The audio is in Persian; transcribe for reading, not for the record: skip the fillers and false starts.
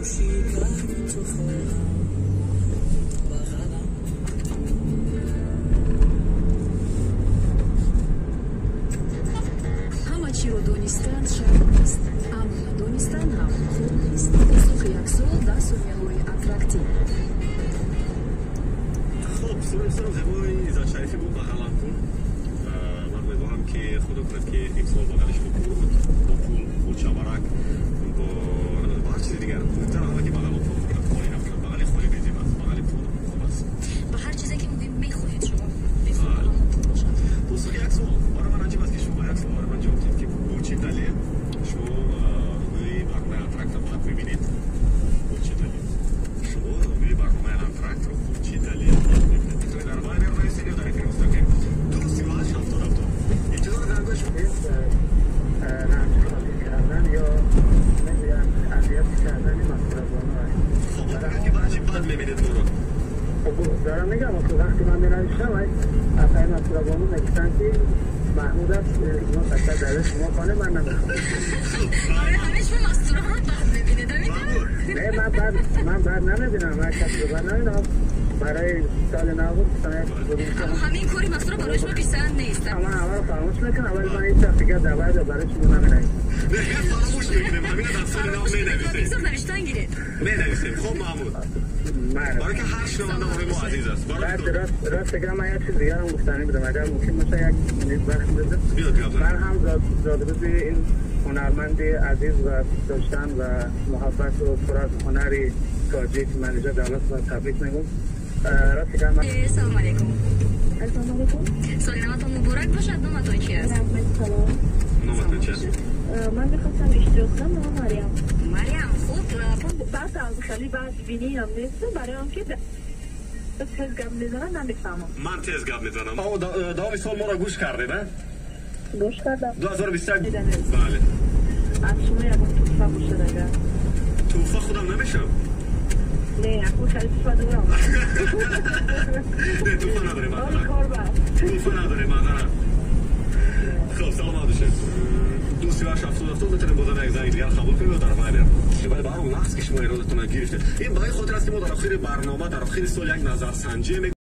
همه چی رو دونستن شرط نیست، اما دونستن هم خوب نیست. پاسخ یک سوال 10 ثانیه‌های اتراکتیو. خب سوال زیبایی ایزد شریفی بود بغلم کن. من امیدوارم که خدا کنه که این سوال بغلش با پول بود چابرک با هر چیز دیگر بودتر اما که بغل پول خالی نکنم. بغل خالی بیزیم است، بغل پول خوب است. با هر چیزی که میخواهید شما بفرمایید پول باشد. دوستان یک سوال برای من عجیب است که شما یک سوال برای من جواب دید که با چه دلیل شما روی برنامه اتراکت باید ببینید؟ با چه دلیل؟ شما روی برنامه اتراکت رو با چه دلیل باید ببینید؟ میتونید در برای برنامه سریع در اکران مستقیم 238 این چیزا رو درگاه شما نمشخالی کردن یا نمیدونم اذیت کردن مصرفانه خب بگید که برای چی بد میبینید ما رو؟ خب دارم میگم وقتی من بنویشتم اصلا مصرفانه نکستن که محمود است اینا فقط در شما خانه من نمیخوام آره همه شما مصرفانه بد میبینید نه من بد نمیبینم من کسی رو بد نمیبینم برای سال نو اما همین کاری مصرف برای شما پیشنهاد نیست. اما همه رو فراموش میکنم ولی من این شخص دیگه دعوت برای شما نمینم نه فراموش میکنیم همین در سال نو مینویسیم نوشتن گیرید مینویسیم. خب محمود برای که هر شنونده مهم و عزیز است راست بگم من یک چیز دیگر هم گفتنی بدم اگر ممکن باشه یک منیت وقت بده من هم زادروز این هنرمند عزیز و داشتن و محبت و پر از هنری کاجی که منیجر دولت و تبریک میگم. راست بگم من سلام علیکم. سلام علیکم. سال نوتون مبارک باشد. نامتون چی است؟ سلام. نامتون چی است؟ من میخواستم اشتراک کنم. نام مریم. خوب بعد خیلی بعد بینی هم نیست برای هم که تیز گپ میزنم نمیفهمم. من تیز گپ میزنم. دامی سال ما را گوش کرده نه؟ گوش کردم. 2021 بله. از شما یک توفه باشه دیگه. توفه خودم نمیشم. نه اکو خیلی توفه دارم. نه توفه نداره معذرت. کار بر. توفه نداره معذرت. خب سلام علیکم. دوستی باش افتاد میتونیم بازم یک زنگ دیگر قبول کنیم و در ولی برای اون وقت که شما ایرادتون گرفته این برای خاطر است که ما در آخر برنامه در آخر سال یک نظرسنجی